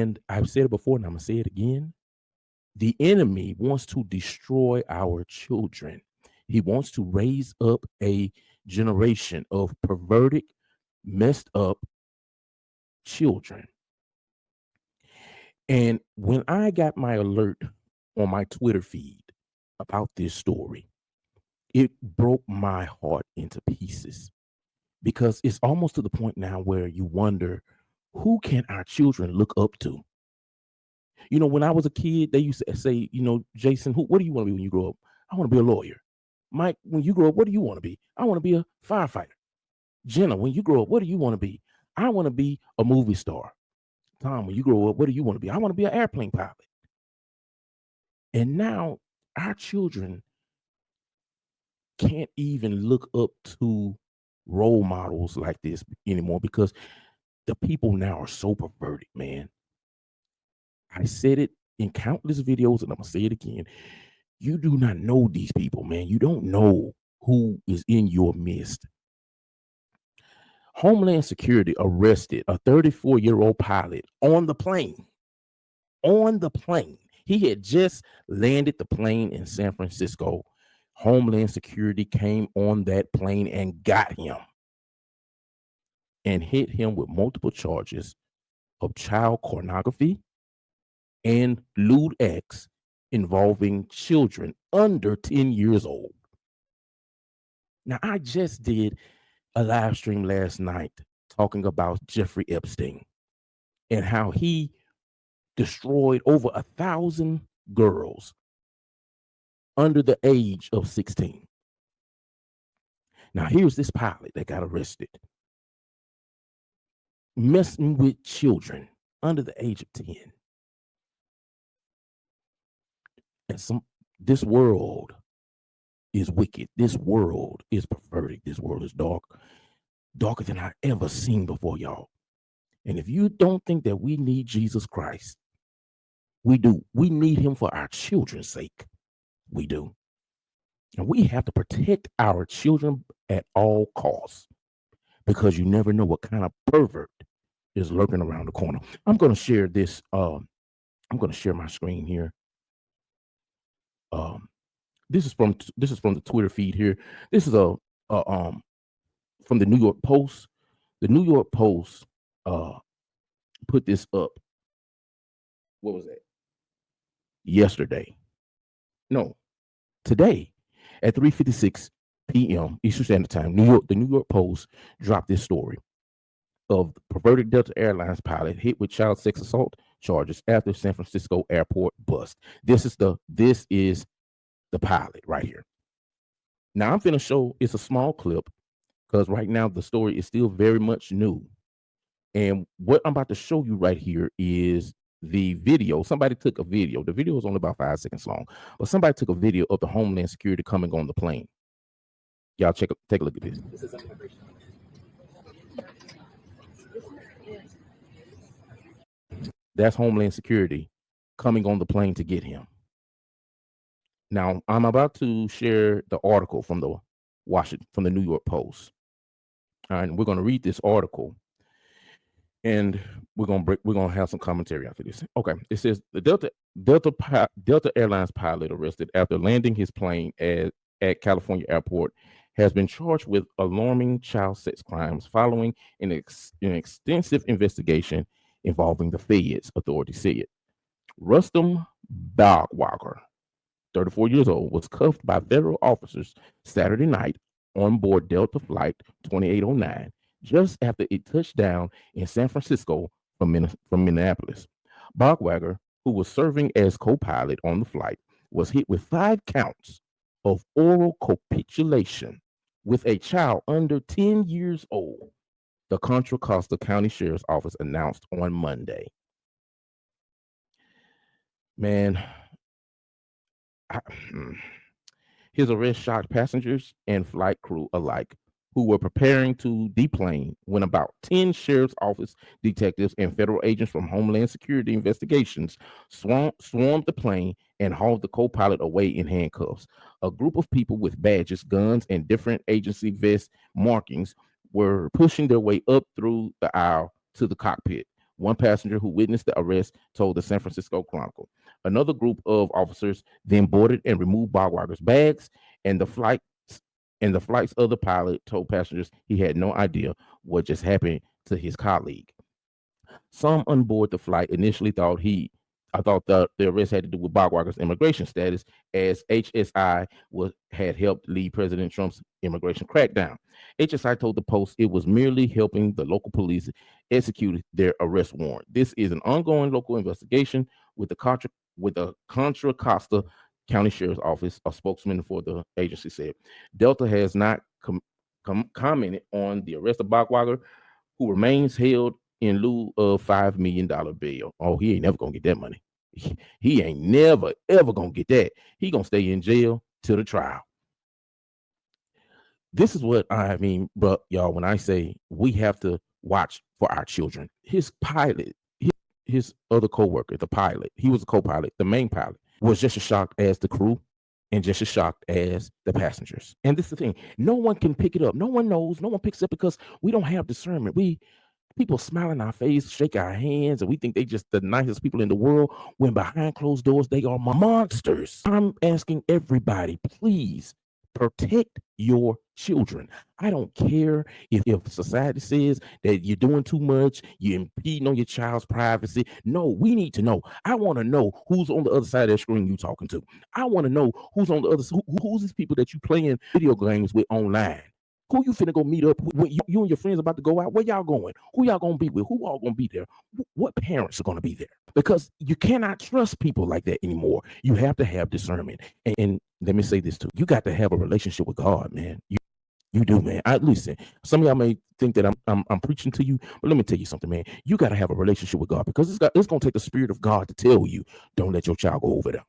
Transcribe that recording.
And I've said it before, and I'm going to say it again. The enemy wants to destroy our children. He wants to raise up a generation of perverted, messed up children. And when I got my alert on my Twitter feed about this story, it broke my heart into pieces because it's almost to the point now where you wonder, who can our children look up to? You know, when I was a kid, they used to say, Jason, what do you want to be when you grow up? I want to be a lawyer. Mike, when you grow up, what do you want to be? I want to be a firefighter. Jenna, when you grow up, what do you want to be? I want to be a movie star. Tom, when you grow up, what do you want to be? I want to be an airplane pilot. And now our children can't even look up to role models like this anymore because the people now are so perverted, man. I said it in countless videos, and I'm going to say it again. You do not know these people, man. You don't know who is in your midst. Homeland Security arrested a 34-year-old pilot on the plane. On the plane. He had just landed the plane in San Francisco. Homeland Security came on that plane and got him and hit him with multiple charges of child pornography and lewd acts involving children under 10 years old. Now, I just did a live stream last night talking about Jeffrey Epstein and how he destroyed over 1,000 girls under the age of 16. Now, here's this pilot that got arrested, messing with children under the age of 10. And this world is wicked. This world is perverted. This world is darker than I've ever seen before, y'all. And if you don't think that we need Jesus Christ, we do. We need him for our children's sake. We do. And we have to protect our children at all costs because you never know what kind of pervert is lurking around the corner. I'm going to share this. I'm going to share my screen here. This is from the Twitter feed here. This is from the New York Post. The New York Post put this up. What was that? Yesterday. No, today at 3:56 p.m. Eastern Standard Time. The New York Post dropped this story of the perverted Delta Airlines pilot hit with child sex assault charges after San Francisco airport bust. This is the pilot right here. Now I'm finna show, it's a small clip because right now the story is still very much new. And what I'm about to show you right here is the video. Somebody took a video. The video is only about 5 seconds long, but somebody took a video of the Homeland Security coming on the plane. Y'all take a look at this. That's Homeland Security coming on the plane to get him. Now, I'm about to share the article from the New York Post. All right, and we're going to read this article, and we're gonna have some commentary after this. Okay, it says the Delta Airlines pilot arrested after landing his plane at California airport has been charged with alarming child sex crimes following an extensive investigation involving the feds, authorities said. Rustam Bagwagar, 34 years old, was cuffed by federal officers Saturday night on board Delta Flight 2809, just after it touched down in San Francisco from Minneapolis. Bagwagar, who was serving as co-pilot on the flight, was hit with 5 counts of oral copulation with a child under 10 years old, the Contra Costa County Sheriff's Office announced on Monday. Man, his arrest shocked passengers and flight crew alike, who were preparing to deplane when about 10 sheriff's office detectives and federal agents from Homeland Security investigations swarmed the plane and hauled the co-pilot away in handcuffs. A group of people with badges, guns, and different agency vest markings were pushing their way up through the aisle to the cockpit, One passenger who witnessed the arrest told the San Francisco Chronicle. Another group of officers then boarded and removed Bogwalker's bags, and the flight's other pilot told passengers he had no idea what just happened to his colleague. Some on board the flight initially I thought the arrest had to do with Bogwalker's immigration status, as HSI had helped lead President Trump's immigration crackdown. HSI told the Post it was merely helping the local police execute their arrest warrant. This is an ongoing local investigation with the Contra Costa County Sheriff's Office. A spokesman for the agency said Delta has not commented on the arrest of Bogwalker, who remains held in lieu of $5 million bail. Oh, he ain't never gonna get that money. He ain't never ever gonna get that. He gonna stay in jail till the trial. This is what I mean, but y'all, when I say we have to watch for our children, his pilot, his other co-worker, the pilot, he was a co-pilot, the main pilot, was just as shocked as the crew and just as shocked as the passengers. And this is the thing, no one can pick it up. No one knows, no one picks it up because we don't have discernment. People smile in our face, shake our hands, and we think they just the nicest people in the world, when behind closed doors, they are monsters. I'm asking everybody, please protect your children. I don't care if society says that you're doing too much, you're impeding on your child's privacy. No, we need to know. I want to know who's on the other side of that screen you talking to. I want to know who's on the other side, who's these people that you playing video games with online. Who you finna go meet up with? You and your friends about to go out? Where y'all going? Who y'all gonna be with? Who all gonna be there? What parents are gonna be there? Because you cannot trust people like that anymore. You have to have discernment. And let me say this too: you got to have a relationship with God, man. You do, man. Listen. Some of y'all may think that I'm preaching to you, but let me tell you something, man. You got to have a relationship with God, because it's gonna take the Spirit of God to tell you, don't let your child go over there.